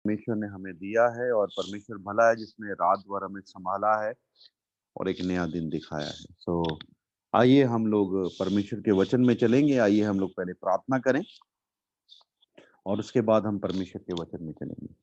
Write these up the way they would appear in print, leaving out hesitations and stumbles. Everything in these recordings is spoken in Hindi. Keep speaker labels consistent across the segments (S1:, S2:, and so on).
S1: परमेश्वर ने हमें दिया है और परमेश्वर भला है जिसने रात भर हमें संभाला है और एक नया दिन दिखाया है। आइए हम लोग परमेश्वर के वचन में चलेंगे। आइए हम लोग पहले प्रार्थना करें और उसके बाद हम परमेश्वर के वचन में चलेंगे।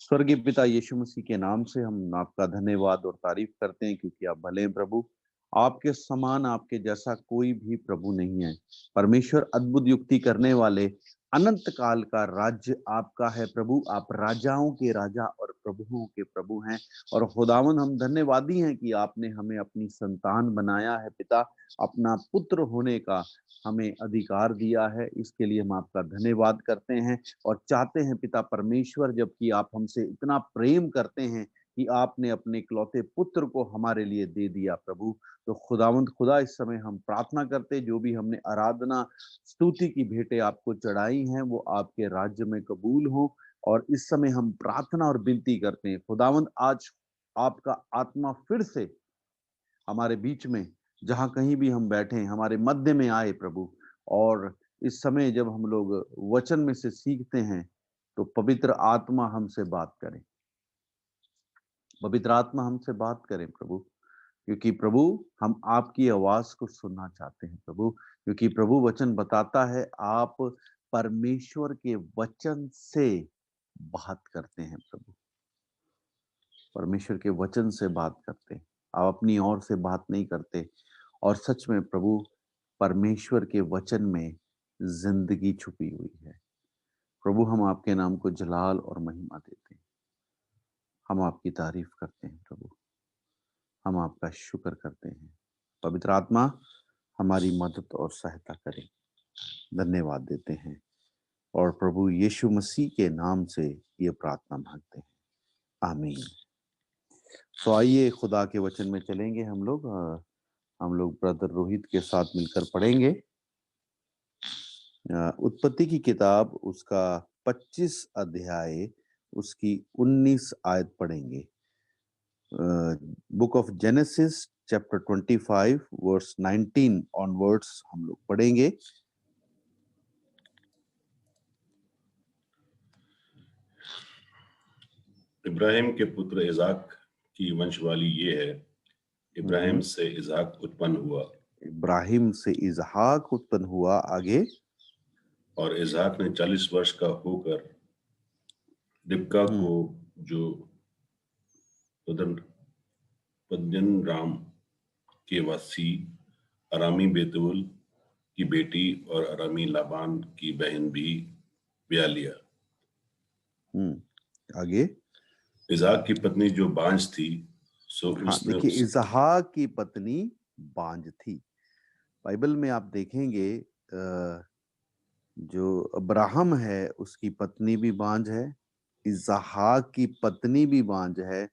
S1: स्वर्गीय पिता यीशु मसीह के नाम से हम आपका धन्यवाद और तारीफ करते हैं क्योंकि आप भले हैं प्रभु। आपके समान आपके जैसा कोई भी प्रभु नहीं है। परमेश्वर अद्भुत युक्ति करने वाले, अनंत काल का राज्य आपका है प्रभु। आप राजाओं के राजा और प्रभुओं के प्रभु हैं। और खुदावन हम धन्यवादी हैं कि आपने हमें अपनी संतान बनाया है पिता। अपना पुत्र होने का हमें अधिकार दिया है, इसके लिए हम आपका धन्यवाद करते हैं और चाहते हैं पिता परमेश्वर, जबकि आप हमसे इतना प्रेम करते हैं कि आपने अपने इकलौते पुत्र को हमारे लिए दे दिया प्रभु। तो खुदावंद खुदा, इस समय हम प्रार्थना करते, जो भी हमने आराधना स्तुति की भेंटें आपको चढ़ाई हैं वो आपके राज्य में कबूल हो। और इस समय हम प्रार्थना और विनती करते हैं खुदावंद, आज आपका आत्मा फिर से हमारे बीच में, जहां कहीं भी हम बैठे हैं, हमारे मध्य में आए प्रभु। और इस समय जब हम लोग वचन में से सीखते हैं तो पवित्र आत्मा हमसे बात करे, पवित्र आत्मा हमसे बात करें प्रभु। क्योंकि प्रभु हम आपकी आवाज को सुनना चाहते हैं प्रभु। क्योंकि प्रभु वचन बताता है आप परमेश्वर के वचन से बात करते हैं प्रभु। परमेश्वर के वचन से बात करते हैं, आप अपनी ओर से बात नहीं करते। और सच में प्रभु, परमेश्वर के वचन में जिंदगी छुपी हुई है प्रभु। हम आपके नाम को जलाल और महिमा देते हैं। हम आपकी तारीफ करते हैं प्रभु। हम आपका शुक्र करते हैं। पवित्र आत्मा हमारी मदद और सहायता करें, धन्यवाद देते हैं और प्रभु यीशु मसीह के नाम से ये प्रार्थना मांगते हैं, आमीन। तो आइए खुदा के वचन में चलेंगे। हम लोग ब्रदर रोहित के साथ मिलकर पढ़ेंगे उत्पत्ति की किताब, उसका 25 अध्याय, उसकी 19 आयत पढ़ेंगे। Book of Genesis chapter 25 verse 19 onwards हम लोग पढ़ेंगे।
S2: इब्राहिम के पुत्र इजाक की वंशवाली ये है। इब्राहिम से इजाक उत्पन्न हुआ।
S1: इब्राहिम से इजहाक उत्पन्न हुआ। आगे,
S2: और इजहाक ने 40 वर्ष का होकर रिबका को, जो पद्दनराम के वासी अरामी बेतुल की बेटी और अरामी लाबान की बहन भी ब्याह लिया।
S1: आगे,
S2: इजहाक की पत्नी जो बांझ थी, सो उसने
S1: देखिए, इजहाक की पत्नी बांझ थी। बाइबल में आप देखेंगे जो अब्राहम है उसकी पत्नी भी बांझ है, इजहाक की पत्नी भी बांझ है,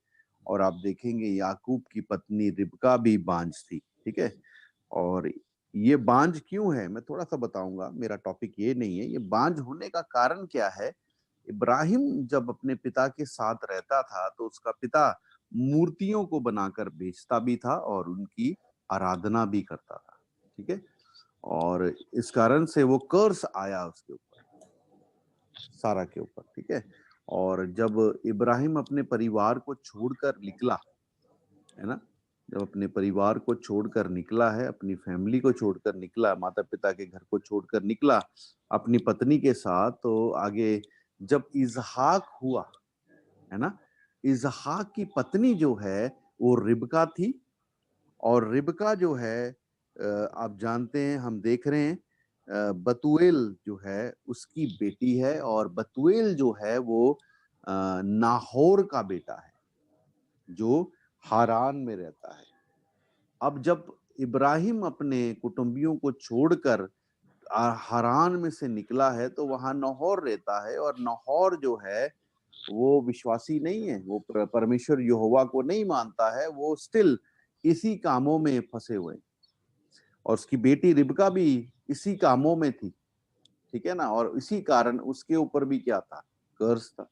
S1: और आप देखेंगे याकूब की पत्नी रिबका भी बांझ थी। ठीक है। और ये बांझ क्यों है मैं थोड़ा सा बताऊंगा, मेरा टॉपिक ये नहीं है। ये बांझ होने का कारण क्या है? इब्राहिम जब अपने पिता के साथ रहता था तो उसका पिता मूर्तियों को बनाकर बेचता भी था और उनकी आराधना भी करता था। ठीक है। और इस कारण से वो कर्स आया उसके ऊपर, सारा के ऊपर। ठीक है। और जब इब्राहिम अपने परिवार को छोड़कर निकला, है ना, जब अपने परिवार को छोड़कर निकला है, अपनी फैमिली को छोड़कर निकला, माता पिता के घर को छोड़कर निकला अपनी पत्नी के साथ, तो आगे जब इजहाक हुआ, है ना, इजहाक की पत्नी जो है वो रिबका थी। और रिबका जो है आप जानते हैं, हम देख रहे हैं, बतूएल जो है उसकी बेटी है। और बतूएल जो है वो नाहोर का बेटा है जो हारान में रहता है। अब जब इब्राहिम अपने कुटुंबियों को छोड़कर हारान में से निकला है तो वहां नाहोर रहता है। और नाहोर जो है वो विश्वासी नहीं है, वो परमेश्वर यहोवा को नहीं मानता है, वो स्टिल इसी कामों में फंसे हुए। और उसकी बेटी रिबका भी इसी कामों में थी। ठीक है ना। और इसी कारण उसके ऊपर भी क्या था? कर्ज था।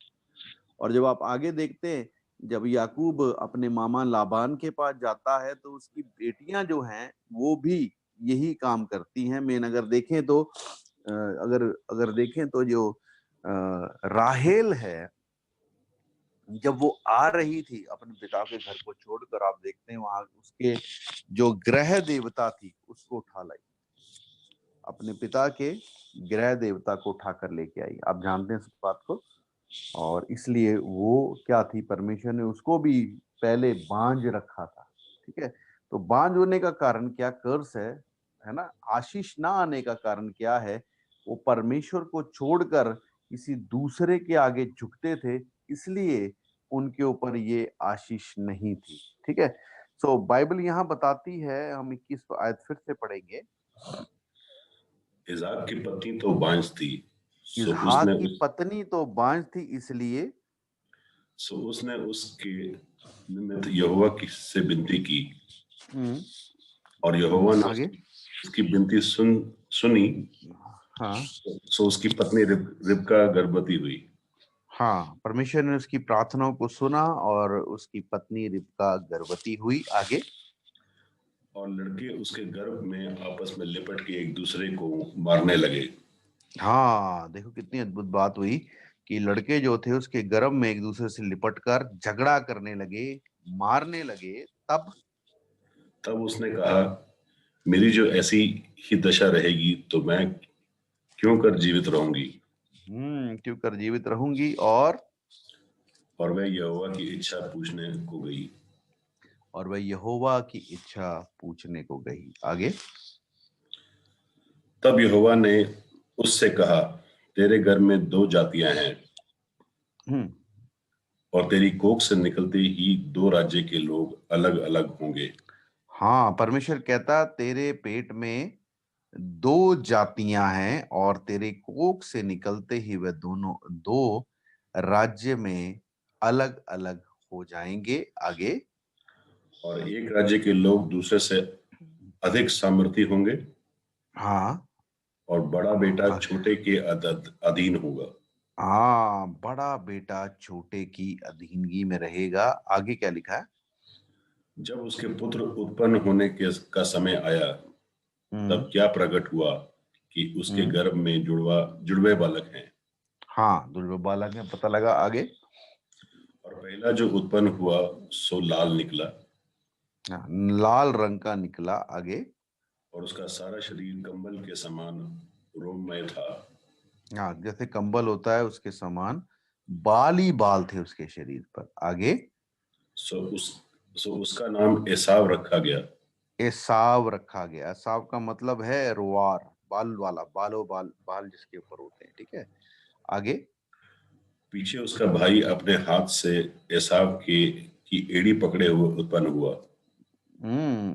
S1: और जब आप आगे देखते हैं, जब याकूब अपने मामा लाबान के पास जाता है तो उसकी बेटियां जो हैं वो भी यही काम करती हैं। मेन अगर देखें तो अगर देखें तो जो राहेल है, जब वो आ रही थी अपने पिता के घर को छोड़कर, आप देखते हैं वहां उसके जो ग्रह देवता थी उसको उठा लाई, अपने पिता के ग्रह देवता को उठाकर लेके आई। आप जानते हैं इस बात को। और इसलिए वो क्या थी, परमेश्वर ने उसको भी पहले बांझ रखा था। ठीक है, तो बांझ होने का कारण क्या, कर्स है ना, आशीष ना आने का कारण क्या है, वो परमेश्वर को छोड़कर किसी दूसरे के आगे झुकते थे, इसलिए उनके ऊपर ये आशीष नहीं थी। ठीक है, सो बाइबल यहाँ बताती है, हम 21 आयत फिर से पढ़ेंगे।
S2: इसाक की पत्नी तो बांझ थी, सो
S1: इसहाक
S2: उसने
S1: की
S2: उस
S1: पत्नी तो बांझ थी, इसलिए
S2: सो उसने उसके निमित्त यहोवा की से विनती की, और यहोवा ने
S1: आगे।
S2: उसकी विनती सुनी।
S1: हाँ
S2: सो उसकी पत्नी रिबका गर्भवती हुई,
S1: हाँ, परमेश्वर ने उसकी प्रार्थनाओं को सुना और उसकी पत्नी रिबका गर्भवती हुई। आगे।
S2: और लड़के उसके गर्भ में आपस में लिपट के एक दूसरे को मारने लगे।
S1: हाँ, देखो कितनी अद्भुत बात हुई कि लड़के जो थे उसके गर्भ में एक दूसरे से लिपटकर झगड़ा करने लगे, मारने लगे। तब
S2: तब उसने कहा, मेरी जो ऐसी ही दशा रहेगी तो मैं क्यों कर जीवित रहूंगी।
S1: क्यों कर जीवित रहूंगी।
S2: और वह यहोवा की इच्छा पूछने को गई।
S1: और वह यहोवा की इच्छा पूछने को गई। आगे।
S2: तब यहोवा ने उससे कहा, तेरे घर में दो जातियां हैं,
S1: हम्म
S2: और तेरी कोख से निकलते ही दो राज्य के लोग अलग अलग होंगे।
S1: हाँ, परमेश्वर कहता तेरे पेट में दो जातियां हैं और तेरे कोख से निकलते ही वे दोनों दो राज्य में अलग अलग हो जाएंगे। आगे।
S2: और एक राज्य के लोग दूसरे से अधिक सामर्थी होंगे,
S1: हाँ
S2: और बड़ा बेटा
S1: हाँ
S2: छोटे के अधीन होगा।
S1: हाँ, बड़ा बेटा छोटे की अधीनगी में रहेगा। आगे क्या लिखा है।
S2: जब उसके पुत्र उत्पन्न होने के का समय आया,
S1: हम्म
S2: तब क्या प्रकट हुआ कि उसके
S1: हम्म
S2: गर्भ में जुड़वे बालक हैं।
S1: हाँ, दुर्लभ बालक में पता लगा। आगे।
S2: और पहला जो उत्पन्न हुआ सो लाल निकला,
S1: हाँ, लाल रंग का निकला। आगे।
S2: और उसका सारा शरीर कंबल के समान रोममय था।
S1: हाँ, जैसे कंबल होता है उसके समान बाल ही बाल थे उसके शरीर पर। आगे।
S2: सो उस सो उसका नाम एसाव रखा गया,
S1: एसाव रखा गया। एसाव का मतलब है रुआर, बाल वाला, बालों बाल, बाल जिसके ऊपर होते हैं। ठीक है। आगे।
S2: पीछे उसका भाई अपने हाथ से एसाव की एड़ी पकड़े हुए उत्पन्न हुआ।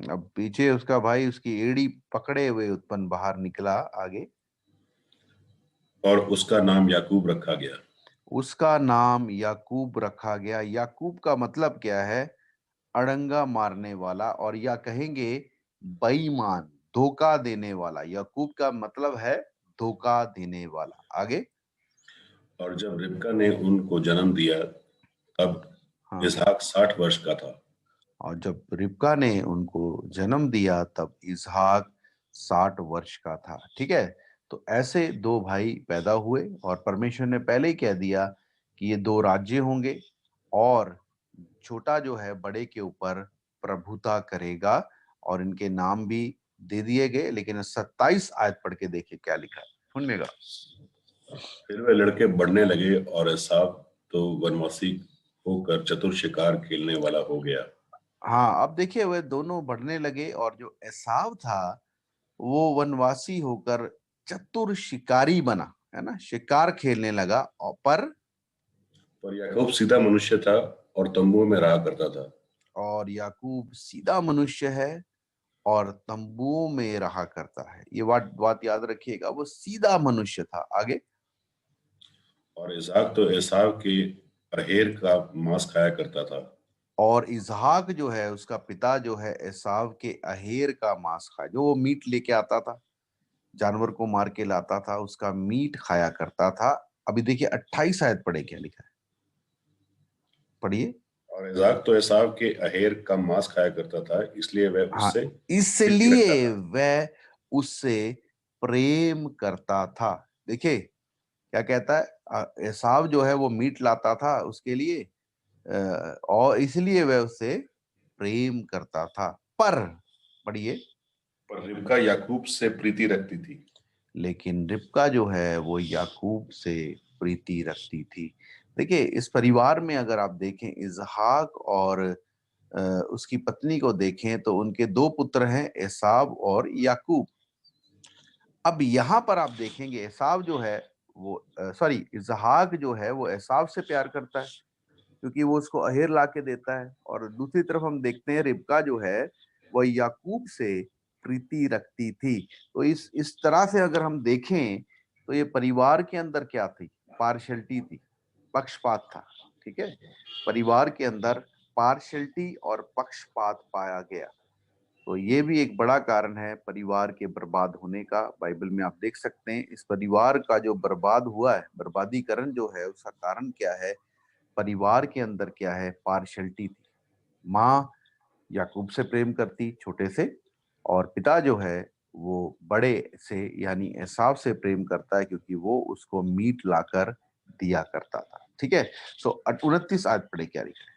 S1: अब पीछे उसका भाई उसकी एड़ी पकड़े हुए उत्पन्न बाहर निकला। आगे।
S2: और उसका नाम याकूब रखा गया।
S1: उसका नाम याकूब रखा गया। याकूब का मतलब क्या है, अड़ंगा मारने वाला, और या कहेंगे बेईमान, धोखा देने वाला। याकूब का मतलब है धोखा देने वाला। आगे।
S2: और जब रिबका ने उनको जन्म दिया, तब
S1: हाँ,
S2: इसहाक 60 वर्ष का था।
S1: और जब रिबका ने उनको जन्म दिया तब इसहाक 60 वर्ष का था। ठीक है, तो ऐसे दो भाई पैदा हुए और परमेश्वर ने पहले ही कह दिया कि ये दो राज्य होंगे और छोटा जो है बड़े के ऊपर प्रभुता करेगा, और इनके नाम भी दे दिए गए। लेकिन 27 आयत पढ़ के देखिए क्या लिखा है, सुनिएगा।
S2: फिर वे लड़के बढ़ने लगे, और एसाव तो वनवासी होकर चतुर शिकार खेलने वाला हो गया।
S1: हाँ, अब देखिए वे दोनों बढ़ने लगे और जो एसाव था वो वनवासी होकर चतुर शिकारी बना, है ना, शिकार खेलने लगा। और
S2: पर याकूब सीधा मनुष्य था और तंबुओं में रहा करता था।
S1: और याकूब सीधा मनुष्य है और तंबुओं में रहा करता है। ये बात बात याद रखिएगा, वो सीधा मनुष्य था। आगे।
S2: और इसहाक तो एसाव के अहेर का मांस खाया करता था।
S1: और इसहाक जो है उसका पिता जो है एसाव के अहेर का मांस खाया, जो वो मीट लेके आता था, जानवर को मार के लाता था, उसका मीट खाया करता था। अभी देखिए 28 आयत पढ़े क्या लिखा है, पढ़िए।
S2: और इसहाक तो एसाव के अहेर का मांस खाया करता था, इसलिए वह
S1: हाँ,
S2: उससे प्रीति रखता
S1: इसलिए
S2: था।
S1: वह उससे प्रेम करता था। देखिए क्या कहता है, एसाव जो है वो मीट लाता था उसके लिए, और इसलिए वह उससे प्रेम करता था। पर पढ़िए,
S2: पर रिबका याकूब से प्रीति रखती थी।
S1: लेकिन रिबका जो है वो याकूब से प्रीति रखती थी। देखिए, इस परिवार में अगर आप देखें इसहाक और उसकी पत्नी को देखें तो उनके दो पुत्र हैं, एसाव और याकूब। अब यहाँ पर आप देखेंगे एसाव जो है वो सॉरी इसहाक जो है वो एसाव से प्यार करता है क्योंकि वो उसको अहेर ला के देता है, और दूसरी तरफ हम देखते हैं रिबका जो है वह याकूब से प्रीति रखती थी। तो इस तरह से अगर हम देखें तो ये परिवार के अंदर क्या थी, पार्शियलिटी थी, पक्षपात था। ठीक है, परिवार के अंदर पार्शियलिटी और पक्षपात पाया गया। तो ये भी एक बड़ा कारण है परिवार के बर्बाद होने का। बाइबल में आप देख सकते हैं इस परिवार का जो बर्बाद हुआ है, बर्बादीकरण जो है उसका कारण क्या है, परिवार के अंदर क्या है, पार्शियलिटी थी। माँ याकूब से प्रेम करती छोटे से, और पिता जो है वो बड़े से यानी एसाव से प्रेम करता है क्योंकि वो उसको मीट लाकर दिया करता था। ठीक है, सो 29 आयत पढ़े क्या लिखा है।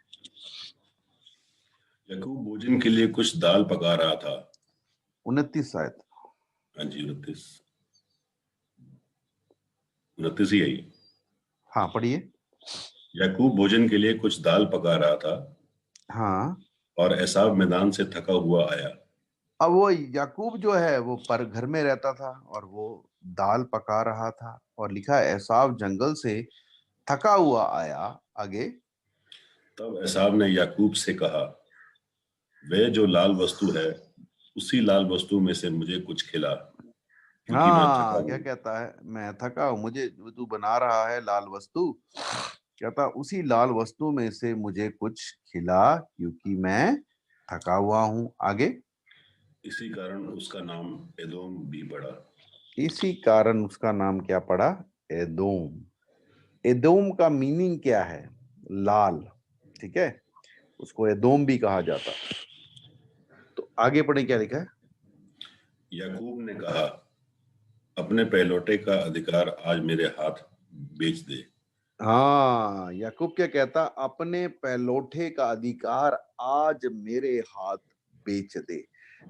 S2: याकूब भोजन के लिए कुछ दाल पका रहा था।
S1: 29 आयत।
S2: हाँ जी, 29 29 ही है ये।
S1: हाँ पढ़िए।
S2: याकूब भोजन के लिए कुछ दाल पका रहा था
S1: हाँ,
S2: और एसाव मैदान से थका हुआ आया।
S1: अब वो याकूब जो है वो पर घर में रहता था और वो दाल पका रहा था, और लिखा है एसाव जंगल से थका हुआ आया। आगे,
S2: तब एसाव ने याकूब से कहा, वह जो लाल वस्तु है उसी लाल वस्तु में से मुझे कुछ खिला, क्योंकि मैं थका
S1: हाँ क्या
S2: हूं।
S1: कहता है, मैं थका हूं, मुझे तू बना रहा है लाल वस्तु, कहता उसी लाल वस्तु में से मुझे कुछ खिला क्योंकि मैं थका हुआ हूं। आगे,
S2: इसी कारण उसका नाम एदोम भी पड़ा।
S1: इसी कारण उसका नाम क्या पड़ा, एदोम। एदोम का मीनिंग क्या है, लाल। ठीक है, उसको एदोम भी कहा जाता। तो आगे पढ़े क्या लिखा है।
S2: याकूब ने कहा, अपने पहलौठे का अधिकार आज मेरे हाथ बेच दे।
S1: हाँ, याकूब क्या कहता, अपने पहलौठे का अधिकार आज मेरे हाथ बेच दे।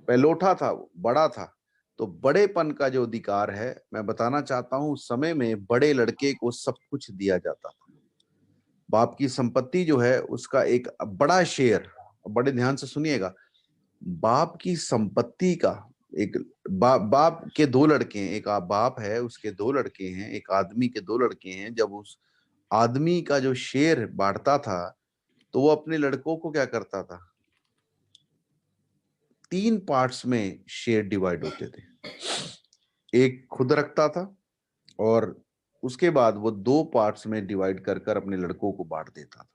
S1: पहलौठा था वो, बड़ा था, तो बड़ेपन का जो अधिकार है, मैं बताना चाहता हूं उस समय में बड़े लड़के को सब कुछ दिया जाता था। बाप की संपत्ति जो है उसका एक बड़ा शेयर, बड़े ध्यान से सुनिएगा, बाप की संपत्ति का एक बाप के दो लड़के हैं, एक बाप है उसके दो लड़के हैं, एक आदमी के दो लड़के हैं। जब उस आदमी का जो शेयर बांटता था तो वो अपने लड़कों को क्या करता था, तीन पार्ट्स में शेयर डिवाइड होते थे। एक खुद रखता था और उसके बाद वो दो पार्ट्स में डिवाइड कर कर अपने लड़कों को बांट देता था।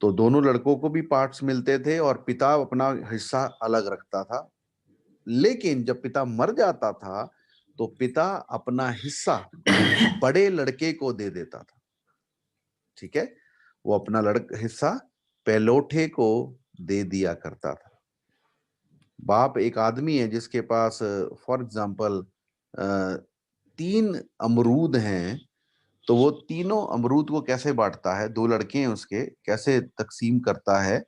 S1: तो दोनों लड़कों को भी पार्ट्स मिलते थे और पिता अपना हिस्सा अलग रखता था। लेकिन जब पिता मर जाता था तो पिता अपना हिस्सा बड़े लड़के को दे देता था। ठीक है, वो अपना हिस्सा पहलौठे को दे दिया करता था। बाप एक आदमी है जिसके पास फॉर एग्जाम्पल तीन अमरूद हैं, तो वो तीनों अमरूद को कैसे बांटता है, दो लड़के हैं उसके, कैसे तकसीम करता है,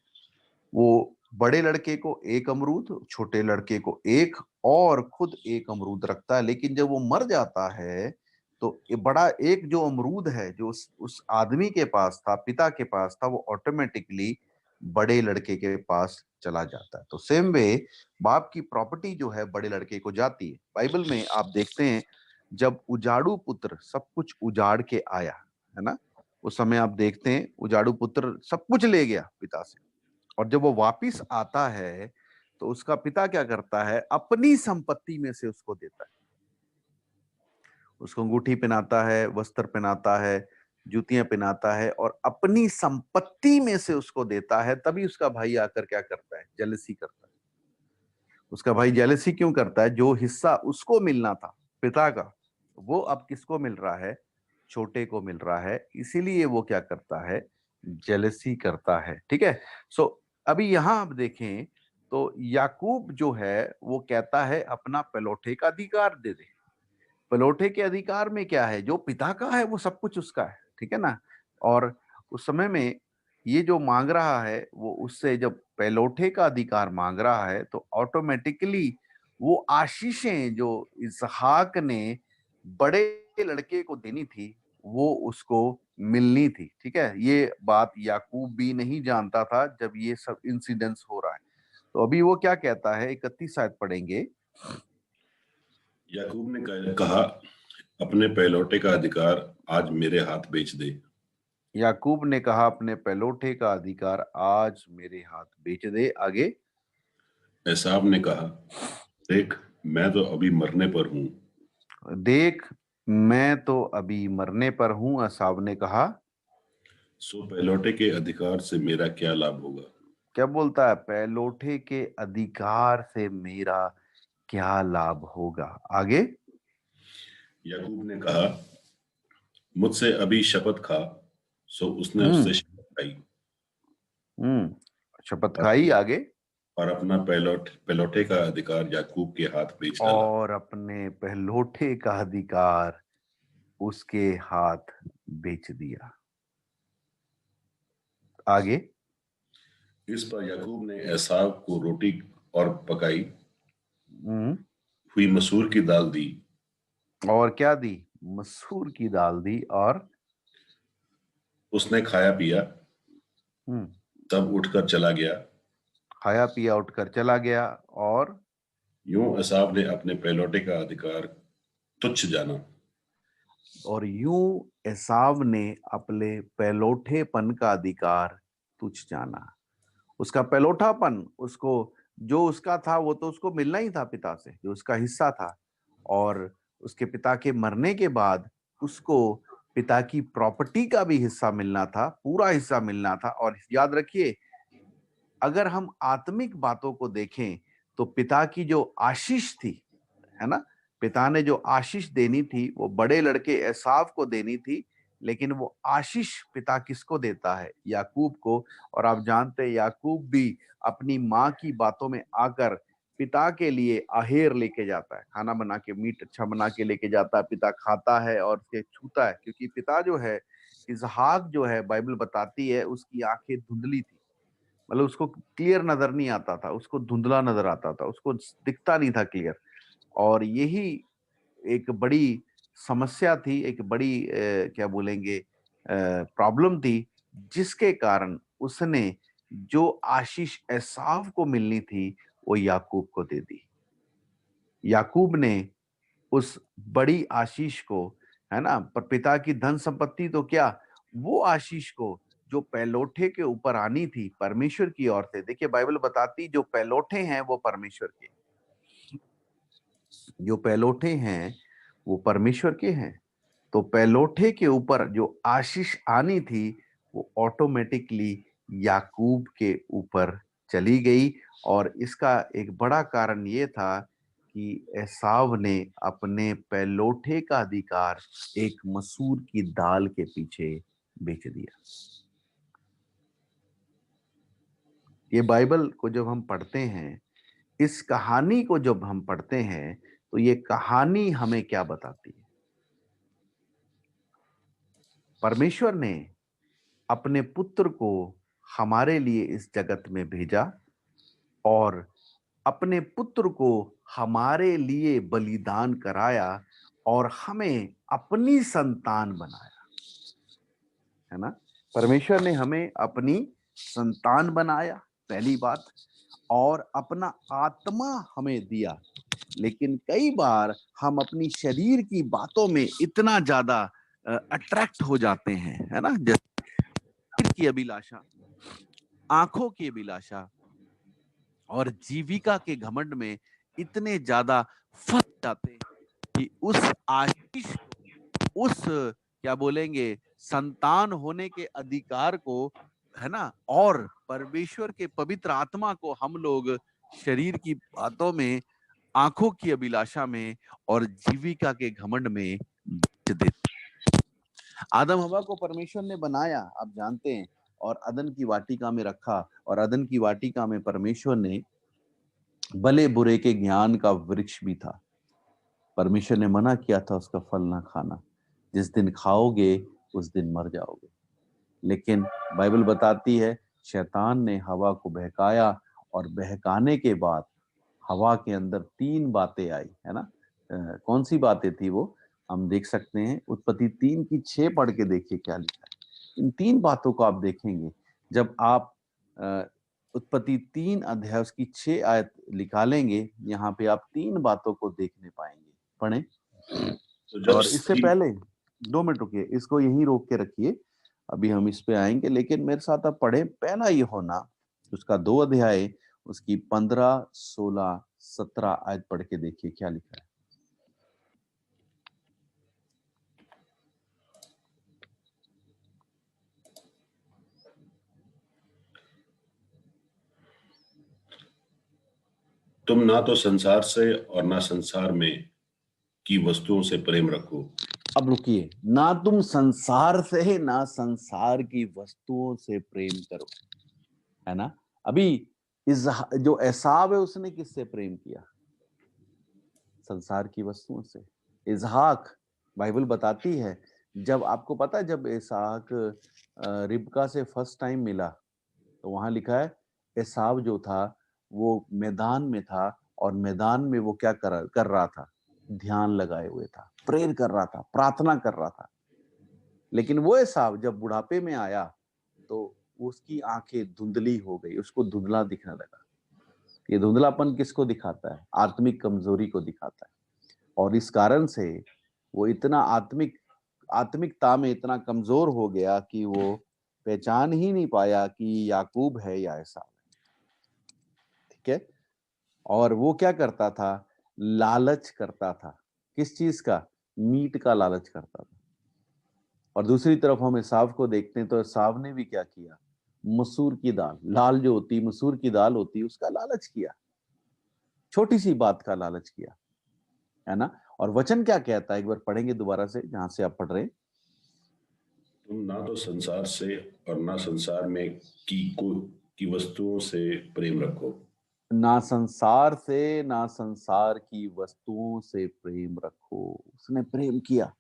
S1: वो बड़े लड़के को एक अमरूद, छोटे लड़के को एक, और खुद एक अमरूद रखता है। लेकिन जब वो मर जाता है तो ये बड़ा एक जो अमरूद है जो उस आदमी के पास था, पिता के पास था, वो ऑटोमेटिकली बड़े लड़के के पास चला जाता है। तो सेम वे बाप की प्रॉपर्टी जो है बड़े लड़के को जाती है। बाइबल में आप देखते हैं जब उजाड़ू पुत्र सब कुछ उजाड़ के आया, है ना, उस समय आप देखते हैं उजाड़ू पुत्र सब कुछ ले गया पिता से, और जब वो वापिस आता है तो उसका पिता क्या करता है, अपनी संपत्ति में से उसको देता है, उसको अंगूठी पहनाता है, वस्त्र पहनाता है, जूतियां पहनाता है, और अपनी संपत्ति में से उसको देता है। तभी उसका भाई आकर क्या करता है, जेलसी करता है। उसका भाई जेलसी क्यों करता है, जो हिस्सा उसको मिलना था पिता का, वो अब किसको मिल रहा है, छोटे को मिल रहा है, इसीलिए वो क्या करता है, जेलसी करता है। ठीक है, सो अभी यहां आप देखें तो याकूब जो है वो कहता है अपना पलौठे का अधिकार दे दे। पलौठे के अधिकार में क्या है, जो पिता का है वो सब कुछ उसका है। ठीक है ना, और उस समय में ये जो मांग रहा है वो उससे जब पहलौठे का अधिकार मांग रहा है तो ऑटोमेटिकली वो आशीषें जो इसहाक ने बड़े लड़के को देनी थी वो उसको मिलनी थी। ठीक है, ये बात याकूब भी नहीं जानता था जब ये सब इंसिडेंट्स हो रहा है। तो अभी वो क्या कहता है, 31 शायद पढ़ेंगे।
S2: याकूब ने कहा, अपने पहलौठे का अधिकार आज मेरे हाथ बेच दे।
S1: याकूब ने कहा, अपने पहलौठे का अधिकार आज मेरे हाथ बेच दे। आगे।
S2: एसाव ने कहा, देख मैं तो अभी मरने पर हूँ।
S1: देख मैं तो अभी मरने पर हूं, एसाव ने कहा।
S2: सो पहलौठे के अधिकार से मेरा क्या लाभ होगा?
S1: क्या बोलता है, पहलौठे के अधिकार से मेरा क्या लाभ होगा। आगे।
S2: याकूब ने कहा, मुझसे अभी शपथ खा। सो उसने
S1: हम्म।
S2: उससे शपथ खाई
S1: शपथ
S2: और
S1: खाई। आगे।
S2: और अपना पहलौठे का अधिकार याकूब के हाथ बेच डाला।
S1: और अपने पहलौठे का अधिकार उसके हाथ बेच दिया। आगे।
S2: इस पर याकूब ने एसाव को रोटी और पकाई
S1: हम्म।
S2: हुई मसूर की दाल दी।
S1: और क्या दी, मसूर की दाल दी। और
S2: उसने खाया पिया,
S1: हम्म,
S2: तब उठकर चला गया।
S1: खाया पिया उठकर चला गया। और
S2: यूं एसाव ने अपने पहलौठे का अधिकार तुच्छ जाना।
S1: यूं एसाव ने अपने पहलौठेपन का अधिकार तुच्छ जाना। उसका पहलौठापन, उसको जो उसका था वो तो उसको मिलना ही था पिता से, जो उसका हिस्सा था। और उसके पिता के मरने के बाद उसको पिता की प्रॉपर्टी का भी हिस्सा मिलना था, पूरा हिस्सा मिलना था। और याद रखिए, अगर हम आत्मिक बातों को देखें तो पिता की जो आशीष थी, है ना, पिता ने जो आशीष देनी थी वो बड़े लड़के एसाव को देनी थी। लेकिन वो आशीष पिता किसको देता है, याकूब को। और आप जानते हैं याकूब भी अपनी माँ की बातों में आकर पिता के लिए आहेर लेके जाता है, खाना बना के, मीट अच्छा बना के लेके जाता है। पिता खाता है और उसे छूता है, क्योंकि पिता जो है इसहाक जो है, बाइबल बताती है उसकी आंखें धुंधली थी। मतलब उसको क्लियर नजर नहीं आता था, उसको धुंधला नजर आता था, उसको दिखता नहीं था क्लियर। और यही एक बड़ी समस्या थी, एक बड़ी क्या बोलेंगे प्रॉब्लम थी, जिसके कारण उसने जो आशीष एसाव को मिलनी थी वो याकूब को दे दी। याकूब ने उस बड़ी आशीष को, है ना, पर पिता की धन संपत्ति तो क्या, वो आशीष को जो पैलोठे के ऊपर आनी थी परमेश्वर की ओर से। देखिए बाइबल बताती जो पैलोठे हैं वो परमेश्वर के, जो पैलोठे हैं वो परमेश्वर के हैं। तो पैलोठे के ऊपर जो आशीष आनी थी वो ऑटोमेटिकली याकूब के ऊपर चली गई। और इसका एक बड़ा कारण ये था कि एसाव ने अपने पैलोठे का अधिकार एक मसूर की दाल के पीछे बेच दिया। ये बाइबल को जब हम पढ़ते हैं, इस कहानी को जब हम पढ़ते हैं, तो ये कहानी हमें क्या बताती है। परमेश्वर ने अपने पुत्र को हमारे लिए इस जगत में भेजा और अपने पुत्र को हमारे लिए बलिदान कराया और हमें अपनी संतान बनाया, है ना। परमेश्वर ने हमें अपनी संतान बनाया, पहली बात। और अपना आत्मा हमें दिया। लेकिन कई बार हम अपनी शरीर की बातों में इतना ज्यादा अट्रैक्ट हो जाते हैं, है ना, जैसे की अभिलाषा, आंखों की अभिलाषा और जीविका के घमंड में इतने ज्यादा फंस जाते हैं कि उस आशीष को, उस क्या बोलेंगे संतान होने के अधिकार को, है ना, और परमेश्वर के पवित्र आत्मा को हम लोग शरीर की बातों में, आंखों की अभिलाषा में और जीविका के घमंड में बेच देते। आदम हवा को परमेश्वर ने बनाया, आप जानते हैं, और अदन की वाटिका में रखा। और अदन की वाटिका में परमेश्वर ने भले बुरे के ज्ञान का वृक्ष भी था। परमेश्वर ने मना किया था उसका फल ना खाना, जिस दिन खाओगे उस दिन मर जाओगे। लेकिन बाइबल बताती है शैतान ने हवा को बहकाया और बहकाने के बाद हवा के अंदर 3 बातें आई, है ना? कौन सी बातें थी वो? हम देख सकते हैं उत्पत्ति 3 की 6 पढ़ के देखिए क्या लिखा है। इन 3 बातों को आप देखेंगे जब आप उत्पत्ति 3 अध्याय उसकी 6 आयत निकालेंगे, यहाँ पे आप 3 बातों को देखने पाएंगे। पढ़ें।
S2: तो जब
S1: और इससे
S2: स्त्री
S1: पहले 2 मिनट रुकिए, इसको यहीं रोक के रखिए, अभी हम इस पे आएंगे, लेकिन मेरे साथ आप पढ़े पहला यूहन्ना उसका 2 अध्याय उसकी 15, 16, 17 आयत पढ़ के देखिए क्या लिखा है।
S2: तुम ना तो संसार से और ना संसार में की वस्तुओं से प्रेम रखो।
S1: अब रुकिए, ना तुम संसार से ना संसार की वस्तुओं से प्रेम करो, है ना? अभी इस जो एसाव है उसने किससे प्रेम किया? संसार की वस्तुओं से। इजहाक, बाइबल बताती है, जब आपको पता है जब इसाक रिबका से फर्स्ट टाइम मिला तो वहां लिखा है एसाव जो था वो मैदान में था और मैदान में वो क्या कर रहा था? ध्यान लगाए हुए था, प्रेयर कर रहा था, प्रार्थना कर रहा था। लेकिन वो एसाव जब बुढ़ापे में आया तो उसकी आंखें धुंधली हो गई, उसको धुंधला दिखने लगा। ये धुंधलापन किसको दिखाता है? आत्मिक कमजोरी को दिखाता है। और इस कारण से वो इतना आत्मिकता में इतना कमजोर हो गया कि वो पहचान ही नहीं पाया कि याकूब है या एसाव है। ठीक है? और वो क्या करता था? लालच करता था। किस चीज का? मीट का लालच करता था। और दूसरी तरफ हम एसाव को देखते हैं तो एसाव ने भी क्या किया? मसूर की दाल, लाल जो होती मसूर की दाल होती उसका लालच किया, छोटी सी बात का लालच किया, है ना? और वचन क्या कहता है, एक बार पढ़ेंगे दोबारा से जहां से आप पढ़ रहे हैं।
S2: तुम ना तो संसार से और ना संसार में की वस्तुओं से प्रेम रखो।
S1: ना संसार से ना संसार की वस्तुओं से प्रेम रखो। उसने प्रेम किया,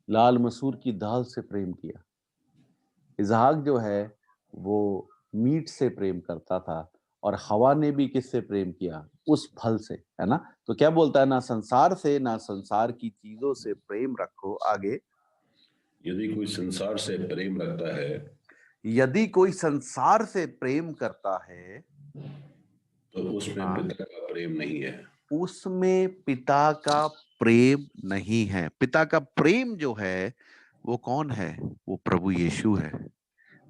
S1: लाल मसूर की दाल से प्रेम किया। इसहाक जो है वो मीट से प्रेम करता था और हवा ने भी किससे प्रेम किया? उस फल से, है ना? तो क्या बोलता है? ना संसार से ना संसार की चीजों से प्रेम रखो। आगे,
S2: यदि कोई संसार से प्रेम रखता है
S1: यदि कोई संसार से प्रेम करता है
S2: तो उसमें
S1: हाँ,
S2: पिता का प्रेम नहीं है।
S1: उसमें पिता का प्रेम नहीं है। पिता का प्रेम जो है वो कौन है? वो प्रभु यीशु है।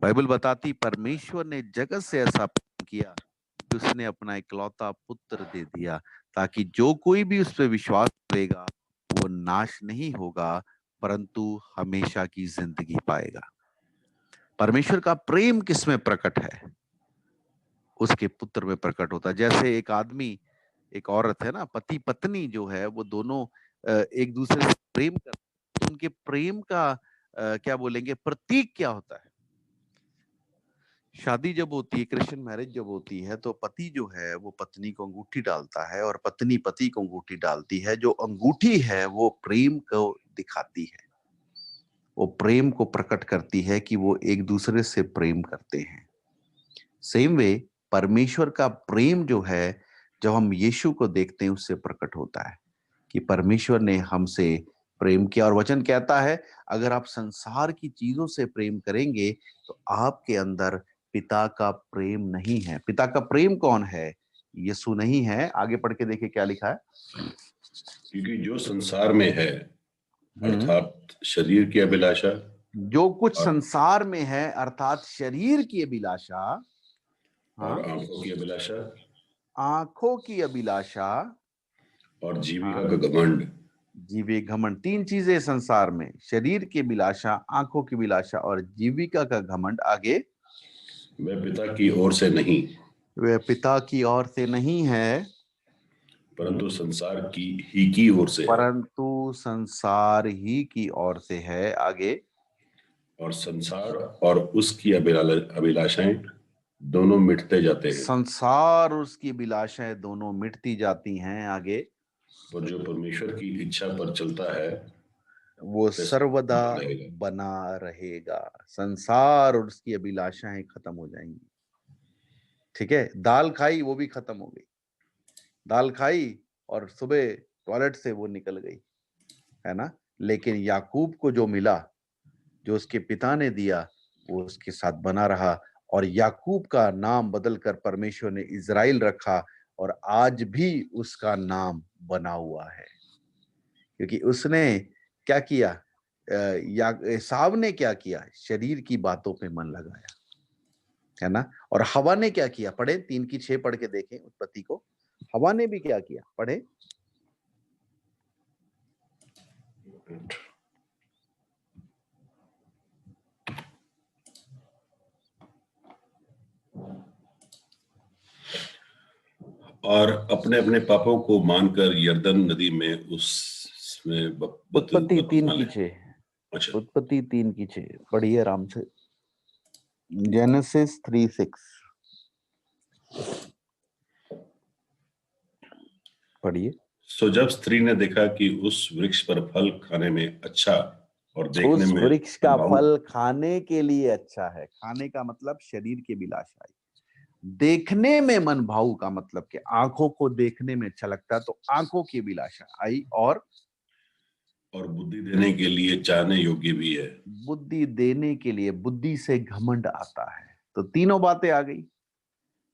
S1: बाइबल बताती परमेश्वर ने जगत से ऐसा प्रेम किया कि उसने अपना इकलौता पुत्र दे दिया ताकि जो कोई भी उस पर विश्वास करेगा वो नाश नहीं होगा परंतु हमेशा की जिंदगी पाएगा। परमेश्वर का प्रेम किसमें प्रकट है? उसके पुत्र में प्रकट होता है। जैसे एक आदमी एक औरत है ना, पति पत्नी जो है वो दोनों एक दूसरे से प्रेम करते हैं, तो उनके प्रेम का क्या बोलेंगे प्रतीक क्या होता है? शादी जब होती है, क्रिश्चियन मैरिज जब होती है तो पति जो है वो पत्नी को अंगूठी डालता है और पत्नी पति को अंगूठी डालती है। जो अंगूठी है वो प्रेम को दिखाती है, वो प्रेम को प्रकट करती है कि वो एक दूसरे से प्रेम करते हैं। सेम वे परमेश्वर का प्रेम जो है जब हम यीशु को देखते हैं उससे प्रकट होता है कि परमेश्वर ने हमसे प्रेम किया। और वचन कहता है अगर आप संसार की चीजों से प्रेम करेंगे तो आपके अंदर पिता का प्रेम नहीं है। पिता का प्रेम कौन है? यीशु नहीं है। आगे पढ़ के देखिए क्या लिखा है।
S2: क्योंकि जो संसार में है
S1: हम्म
S2: अर्थात शरीर की अभिलाषा
S1: जो कुछ
S2: और
S1: संसार में है अर्थात शरीर की अभिलाषा, हाँ,
S2: आंखों की अभिलाषा
S1: आंखों की अभिलाषा,
S2: और जीविका
S1: हाँ,
S2: का घमंड
S1: जीवे घमंड। 3 चीजें संसार में, शरीर की अभिलाषा, आंखों की अभिलाषा और जीविका का घमंड। आगे,
S2: वह पिता की ओर से नहीं
S1: वह पिता की ओर से नहीं है
S2: परंतु संसार की ओर से है।
S1: परंतु संसार ही की ओर से है। आगे,
S2: और संसार और उसकी अभिलाषाएं दोनों मिटते जाते हैं
S1: संसार और उसकी अभिलाषाएं दोनों मिटती जाती हैं। आगे,
S2: पर जो परमेश्वर की इच्छा पर चलता है
S1: वो सर्वदा
S2: बना रहेगा।
S1: बना रहेगा। संसार और उसकी अभिलाषाएं खत्म हो जाएंगी। ठीक है, दाल खाई वो भी खत्म हो गई, दाल खाई और सुबह टॉयलेट से वो निकल गई, है ना। लेकिन याकूब को जो मिला, जो उसके पिता ने दिया, वो उसके साथ बना रहा, और याकूब का नाम बदलकर परमेश्वर ने इज़राइल रखा, और आज भी उसका नाम बना हुआ है, क्योंकि उसने क्या किया, या एसाव ने क्या किया, शरीर की बातों पे मन लगाया, है ना। और हवा ने क्या किया, पढ़े 3:6 पढ़ के देखें उत्पत्ति को। हवा ने भी क्या किया, पढ़े।
S2: और अपने अपने पापों को मानकर यरदन नदी में उसमें
S1: उत्पत्ति तीन
S2: बपतिस्मा
S1: की
S2: ले।
S1: छः
S2: अच्छा,
S1: उत्पत्ति 3:6 पढ़िए आराम से। जेनेसिस 3:6 पढ़िए।
S2: सो जब स्त्री ने देखा कि उस वृक्ष पर फल खाने में अच्छा और देखने
S1: उस
S2: में
S1: वृक्ष का
S2: मनभाऊ,
S1: फल खाने के लिए अच्छा है, खाने का मतलब शरीर की अभिलाषा है, देखने में मन भाऊ का मतलब कि आंखों को देखने में अच्छा लगता है, तो आंखों की अभिलाषा आई, और
S2: बुद्धि देने के लिए चाहने योग्य भी है।
S1: बुद्धि देने के लिए, बुद्धि से घमंड आता है। तो तीनों बातें आ गई,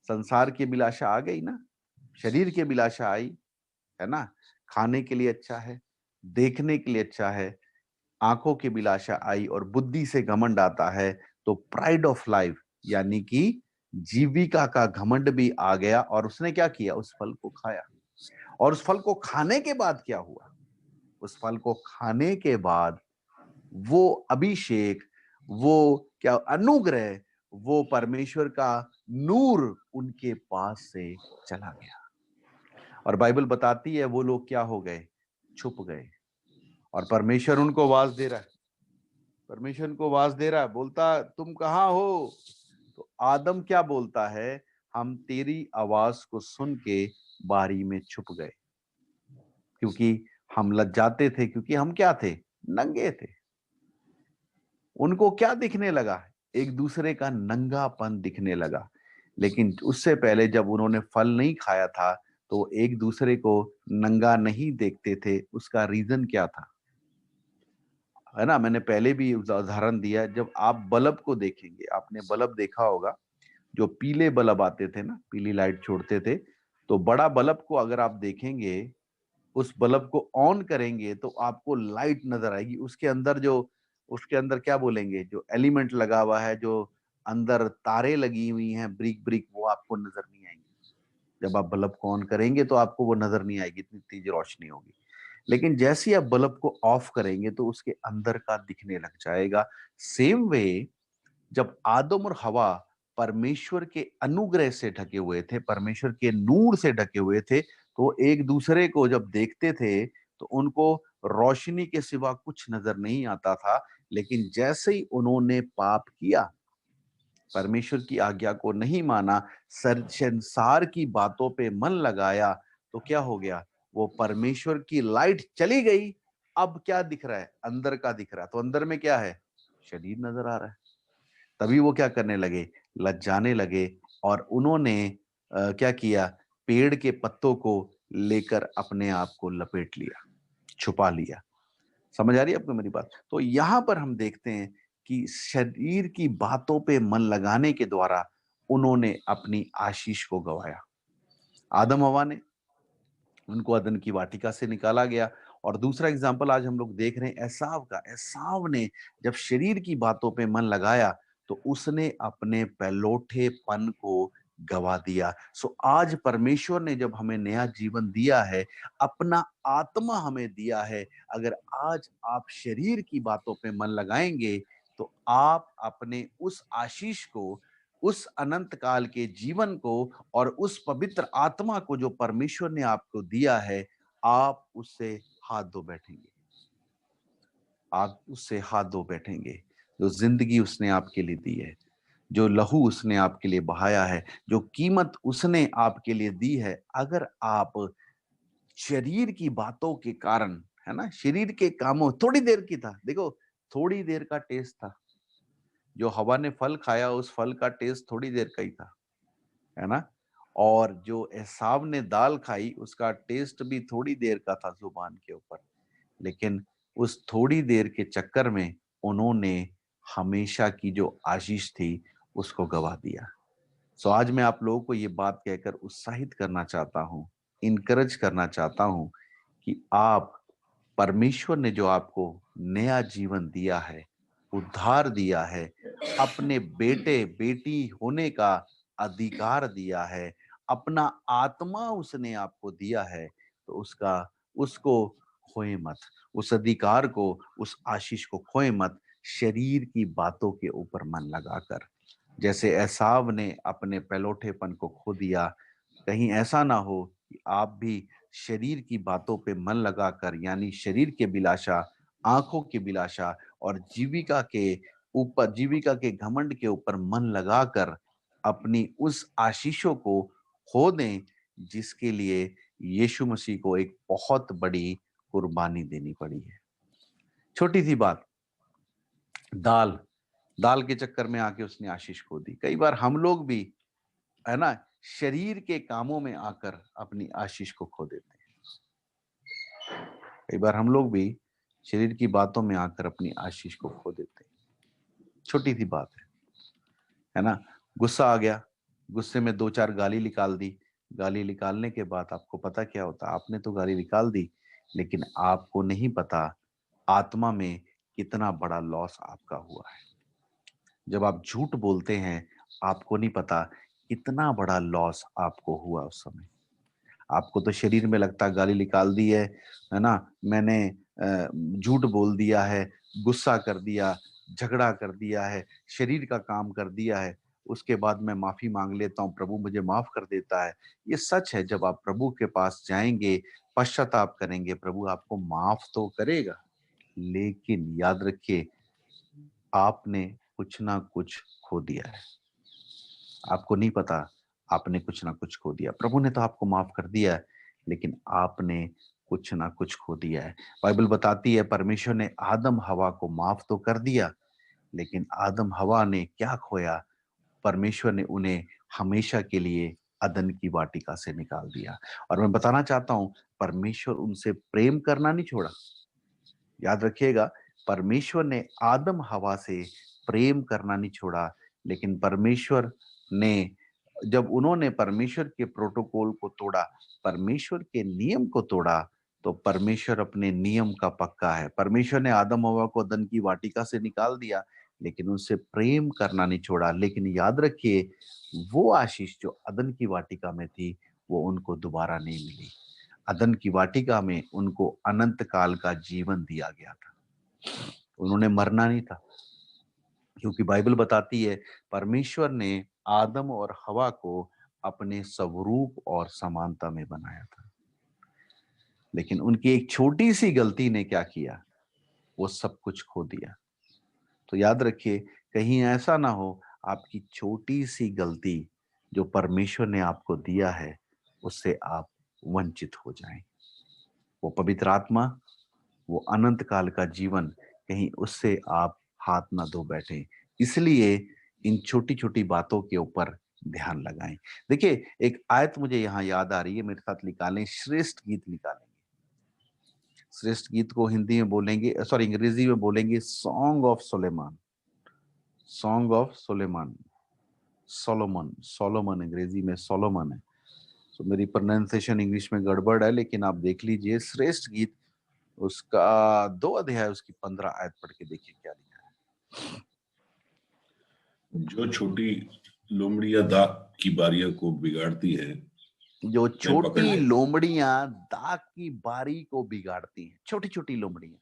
S1: संसार की अभिलाषा आ गई ना, शरीर की अभिलाषा आई, है ना, खाने के लिए अच्छा है, देखने के लिए अच्छा है, आंखों की अभिलाषा आई, और बुद्धि से घमंड आता है। तो प्राइड ऑफ लाइफ यानी कि जीविका का घमंड भी आ गया, और उसने क्या किया, उस फल को खाया। और उस फल को खाने के बाद क्या हुआ, उस फल को खाने के बाद वो अभिषेक, वो क्या अनुग्रह, वो परमेश्वर का नूर उनके पास से चला गया, और बाइबल बताती है वो लोग क्या हो गए, छुप गए। और परमेश्वर उनको आवाज दे रहा है, परमेश्वर उनको आवाज दे रहा है, बोलता तुम कहाँ हो। तो आदम क्या बोलता है, हम तेरी आवाज को सुन के बारी में छुप गए, क्योंकि हम लज्जाते थे, क्योंकि हम क्या थे, नंगे थे। उनको क्या दिखने लगा, एक दूसरे का नंगापन दिखने लगा। लेकिन उससे पहले जब उन्होंने फल नहीं खाया था, तो एक दूसरे को नंगा नहीं देखते थे। उसका रीजन क्या था, है ना। मैंने पहले भी उदाहरण दिया, जब आप बल्ब को देखेंगे, आपने बल्ब देखा होगा, जो पीले बल्ब आते थे ना, पीली लाइट छोड़ते थे, तो बड़ा बल्ब को अगर आप देखेंगे, उस बल्ब को ऑन करेंगे तो आपको लाइट नजर आएगी, उसके अंदर क्या बोलेंगे, जो एलिमेंट लगा हुआ है, जो अंदर तारे लगी हुई हैं, ब्रिक ब्रिक, वो आपको नजर नहीं आएंगी। जब आप बल्ब को ऑन करेंगे तो आपको वो नजर नहीं आएगी, इतनी तेज रोशनी होगी। लेकिन जैसे ही आप बल्ब को ऑफ करेंगे तो उसके अंदर का दिखने लग जाएगा। सेम वे, जब आदम और हवा परमेश्वर के अनुग्रह से ढके हुए थे, परमेश्वर के नूर से ढके हुए थे, तो एक दूसरे को जब देखते थे तो उनको रोशनी के सिवा कुछ नजर नहीं आता था। लेकिन जैसे ही उन्होंने पाप किया, परमेश्वर की आज्ञा को नहीं माना, संसार की बातों पे मन लगाया, तो क्या हो गया, वो परमेश्वर की लाइट चली गई। अब क्या दिख रहा है, अंदर का दिख रहा है। तो अंदर में क्या है, शरीर नजर आ रहा है। तभी वो क्या करने लगे, लज्जाने लगे, और उन्होंने क्या किया, पेड़ के पत्तों को लेकर अपने आप को लपेट लिया, छुपा लिया। समझ आ रही है आपको मेरी बात। तो यहां पर हम देखते हैं कि शरीर की बातों पे मन लगाने के द्वारा उन्होंने अपनी आशीष को गवाया। आदम हवा ने, उनको अदन की वाटिका से निकाला गया। और दूसरा एग्जाम्पल आज हम लोग देख रहे हैं एसाव का। एसाव ने जब शरीर की बातों पे मन लगाया, तो उसने अपने पहलौठेपन को गवा दिया। सो आज परमेश्वर ने जब हमें नया जीवन दिया है, अपना आत्मा हमें दिया है, अगर आज आप शरीर की बातों पे मन लगाएंगे, तो आप अपने उस आशीष को, उस अनंत काल के जीवन को, और उस पवित्र आत्मा को जो परमेश्वर ने आपको दिया है, आप उससे हाथ धो बैठेंगे। आप उससे हाथ धो बैठेंगे। जो जिंदगी उसने आपके लिए दी है, जो लहू उसने आपके लिए बहाया है, जो कीमत उसने आपके लिए दी है, अगर आप शरीर की बातों के कारण, है ना, शरीर के कामों, थोड़ी देर की था, देखो थोड़ी देर का टेस्ट था। जो हवा ने फल खाया उस फल का टेस्ट थोड़ी देर का ही था, है ना। और जो एसाव ने दाल खाई उसका टेस्ट भी थोड़ी देर का था जुबान के ऊपर, लेकिन उस थोड़ी देर के चक्कर में उन्होंने हमेशा की जो आशीष थी उसको गवा दिया। सो आज मैं आप लोगों को ये बात कहकर उत्साहित करना चाहता हूँ, इनकरेज करना चाहता हूँ कि आप, परमेश्वर ने जो आपको नया जीवन दिया है, उद्धार दिया है, अपने बेटे बेटी होने का अधिकार दिया है, अपना आत्मा उसने आपको दिया है, तो उसका उसको खोए मत, उस अधिकार को, उस आशीष को खोए मत शरीर की बातों के ऊपर मन लगाकर। जैसे एसाव ने अपने पहलौठेपन को खो दिया, कहीं ऐसा ना हो कि आप भी शरीर की बातों पे मन लगाकर, यानी शरीर के बिलाशा, आंखों की बिलाशा और जीविका के घमंड के ऊपर मन लगाकर अपनी उस आशीषों को खो दें, जिसके लिए यीशु मसीह को एक बहुत बड़ी कुर्बानी देनी पड़ी है। छोटी सी बात, दाल दाल के चक्कर में आके उसने आशीष खो दी। कई बार हम लोग भी, है ना, शरीर के कामों में आकर अपनी आशीष को खो देते हैं। कई बार हम लोग भी शरीर की बातों में आकर अपनी आशीष को खो देते हैं। छोटी सी बात है ना। गुस्सा आ गया, गुस्से में दो चार गाली निकाल दी, गाली निकालने के बाद आपको पता क्या होता, आपने तो गाली निकाल दी, लेकिन आपको नहीं पता आत्मा में कितना बड़ा लॉस आपका हुआ है। जब आप झूठ बोलते हैं, आपको नहीं पता कितना बड़ा लॉस आपको हुआ उस समय। आपको तो शरीर में लगता गाली निकाल दी है ना, मैंने झूठ बोल दिया है, गुस्सा कर दिया, झगड़ा कर दिया है, शरीर का काम कर दिया है, उसके बाद मैं माफी मांग लेता हूँ, प्रभु मुझे माफ कर देता है। ये सच है, जब आप प्रभु के पास जाएंगे, पश्चाताप करेंगे, प्रभु आपको माफ तो करेगा, लेकिन याद रखिए आपने कुछ ना कुछ खो दिया है। आपको नहीं पता आपने कुछ ना कुछ खो दिया। प्रभु ने तो आपको माफ कर दिया है, लेकिन आपने कुछ ना कुछ खो दिया है। बाइबल बताती है परमेश्वर ने आदम हवा को माफ तो कर दिया, लेकिन आदम हवा ने क्या खोया? परमेश्वर ने उन्हें हमेशा के लिए अदन की वाटिका से निकाल दिया। और मैं बताना चाहता हूं, परमेश्वर उनसे प्रेम करना नहीं छोड़ा। याद रखिएगा, परमेश्वर ने आदम हवा से प्रेम करना नहीं छोड़ा, लेकिन परमेश्वर ने, जब उन्होंने परमेश्वर के प्रोटोकॉल को तोड़ा, परमेश्वर के नियम को तोड़ा, तो परमेश्वर अपने नियम का पक्का है। परमेश्वर ने आदम हवा को अदन की वाटिका से निकाल दिया, लेकिन उनसे प्रेम करना नहीं छोड़ा। लेकिन याद रखिए, वो आशीष जो अदन की वाटिका में थी, वो उनको दोबारा नहीं मिली। अदन की वाटिका में उनको अनंत काल का जीवन दिया गया था, उन्होंने मरना नहीं था, क्योंकि बाइबल बताती है परमेश्वर ने आदम और हवा को अपने स्वरूप और समानता में बनाया था। लेकिन उनकी एक छोटी सी गलती ने क्या किया, वो सब कुछ खो दिया। तो याद रखिए, कहीं ऐसा ना हो आपकी छोटी सी गलती जो परमेश्वर ने आपको दिया है, उससे आप वंचित हो जाएं। वो पवित्र आत्मा, वो अनंत काल का जीवन, कहीं उससे आप हाथ ना धो बैठे। इसलिए इन छोटी छोटी बातों के ऊपर ध्यान लगाएं। देखिए, एक आयत मुझे यहाँ याद आ रही है, मेरे साथ निकालें, श्रेष्ठ गीत निकालेंगे। श्रेष्ठ गीत को हिंदी में बोलेंगे, सॉरी अंग्रेजी में बोलेंगे song of Solomon. Song of Solomon, Solomon, Solomon अंग्रेजी में सोलोमन है। तो मेरी प्रोनाउंसिएशन इंग्लिश में गड़बड़ है, लेकिन आप देख लीजिए श्रेष्ठ गीत, उसका 2 अध्याय, उसकी 15 आयत पढ़ के देखिए क्या लिखा है।
S2: जो छोटी लोमड़ियां दाख की बारियों को बिगाड़ती है,
S1: जो
S2: वे पकड़
S1: छोटी
S2: ले।
S1: लोमड़ियां दाग की बारी को बिगाड़ती हैं, छोटी छोटी लोमड़ियां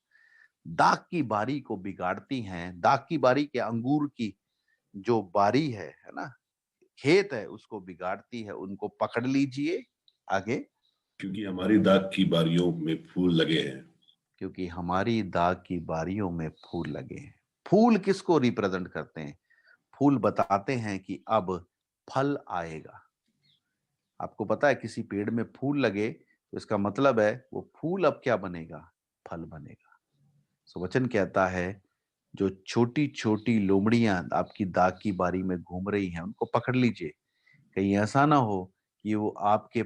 S1: दाग की बारी को बिगाड़ती हैं। दाग की बारी के अंगूर की जो बारी है ना, खेत है, उसको बिगाड़ती है, उनको पकड़ लीजिए। आगे,
S2: क्योंकि हमारी दाख की बारियों में फूल लगे हैं।
S1: क्योंकि हमारी दाग की बारियों में फूल लगे हैं। फूल किसको रिप्रेजेंट करते हैं? फूल बताते हैं कि अब फल आएगा। आपको पता है, किसी पेड़ में फूल लगे तो इसका मतलब है वो फूल अब क्या बनेगा? फल बनेगा। सो वचन कहता है, जो छोटी-छोटी लोमड़ियाँ आपकी दाख की बारी में घूम रही हैं, उनको पकड़ लीजिए। कहीं ऐसा ना हो कि वो आपके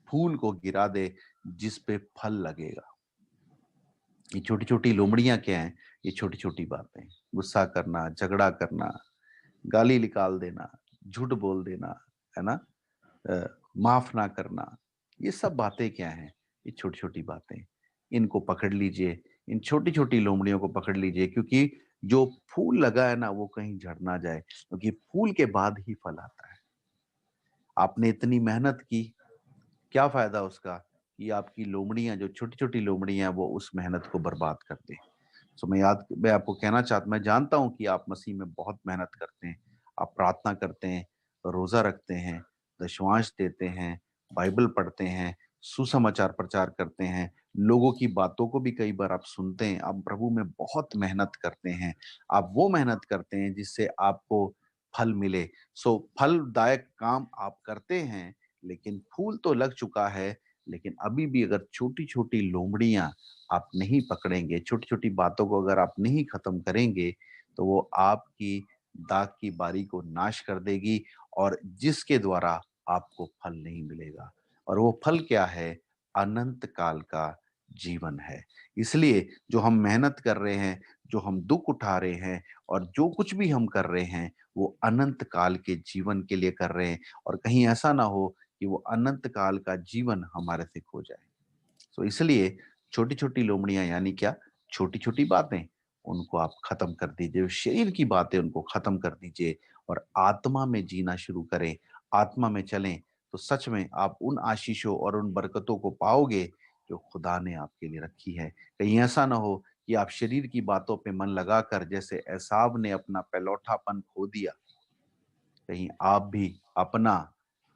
S1: फूल को गिरा दे, जिस पे फल लगेगा। ये छोटी-छोटी लोमड़ियाँ क्या हैं? ये छोटी-छोटी बातें, गुस्सा करना, झगड़ा करना, गाली निकाल देना, झूठ बोल देना, है ना? माफ़ ना करना, ये सब बातें क्या हैं? ये छोटी-छोटी बातें। इनको पकड़ लीजिए, इन छोटी-छोटी लोमड़ियों को पकड़ लीजिए, क्योंकि जो फूल लगा है ना, वो कहीं झड़ ना जाए, क्योंकि फूल के बाद ही फल आता है। आपने इतनी मेहनत की, क्या फ़ायदा उसका कि आपकी लोमड़ियाँ, जो छोटी-छोटी लोमड़ियाँ हैं, वो उस मेहनत को बर्बाद कर दें। सो मैं आपको कहना चाहता, मैं जानता हूँ कि आप मसीह में बहुत मेहनत करते हैं। आप प्रार्थना करते हैं, रोज़ा रखते हैं, दशमांश देते हैं, बाइबल पढ़ते हैं, सुसमाचार प्रचार करते हैं, लोगों की बातों को भी कई बार आप सुनते हैं, आप प्रभु में बहुत मेहनत करते हैं। आप वो मेहनत करते हैं जिससे आपको फल मिले। सो फलदायक काम आप करते हैं, लेकिन फूल तो लग चुका है, लेकिन अभी भी अगर छोटी-छोटी लोमड़ियाँ आप नहीं पकड़ेंगे, छोटी-छोटी बातों को अगर आप नहीं खत्म करेंगे, तो वो आपकी दाख की बारी को नाश कर देगी, और जिसके द्वारा आपको फल नहीं मिलेगा। और वो फल क्या है? अनंत काल का जीवन है। इसलिए जो हम मेहनत कर रहे हैं, जो हम दुःख उठा रहे हैं, और जो कुछ भी हम कर रहे हैं, वो अनंत काल के जीवन के लिए कर रहे हैं, और कहीं ऐसा ना हो कि वो अनंत काल का जीवन हमारे से खो जाए। तो इसलिए छोटी-छोटी लोमड़ियाँ यानी क्या? छोटी-छोटी बातें, उनको आप खत्म कर दीजिए। शरीर की बातें उनको खत्म कर दीजिए, और आत्मा में जीना शुरू करें, आत्मा में चलें, तो सच में आप उन आशीषों और उन बरकतों को पाओगे, जो खुदा ने आपके लिए रखी है। कहीं ऐसा ना हो कि आप शरीर की बातों पे मन लगाकर, जैसे एसाव ने अपना पैलौठापन खो दिया, कहीं आप भी अपना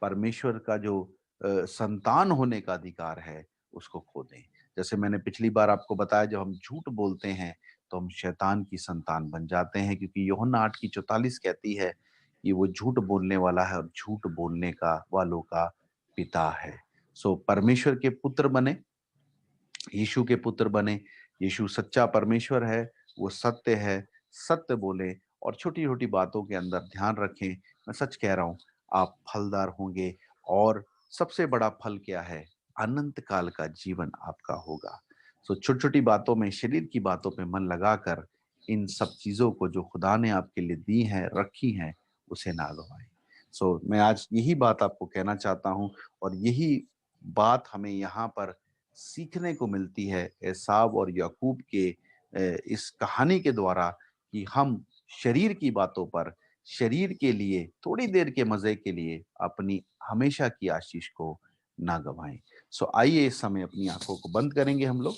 S1: परमेश्वर का जो संतान होने का अधिकार है, उसको खो दें। जैसे मैंने पिछली बार आपको बताया, जब हम झूठ बोलते हैं, तो हम शैतान की संतान बन जाते हैं, क्योंकि यूहन्ना 8:44 कहती है कि वो झूठ बोलने वाला है, और झूठ बोलने का वालों का पिता है। सो परमेश्वर के पुत्र बने, यीशु के पुत्र बने। यीशु सच्चा परमेश्वर है, वो सत्य है, सत्य बोलें, और छोटी-छोटी बातों के अंदर ध्यान रखें। मैं सच कह रहा हूँ, आप फलदार होंगे, और सबसे बड़ा फल क्या है? अनंत काल का जीवन आपका होगा। सो छोटी-छोटी बातों में, शरीर की बातों पे मन लगाकर, इन सब चीज़ों को जो खुदा ने आपके लिए दी हैं, रखी हैं, उसे ना गँवाएँ। सो मैं आज यही बात आपको कहना चाहता हूँ, और यही बात हमें यहाँ पर सीखने को मिलती है एसाव और याकूब के इस कहानी के द्वारा, कि हम शरीर की बातों पर, शरीर के लिए, थोड़ी देर के मज़े के लिए अपनी हमेशा की आशीष को ना गँवाएँ। सो आइए इस समय अपनी आँखों को बंद करेंगे हम लोग।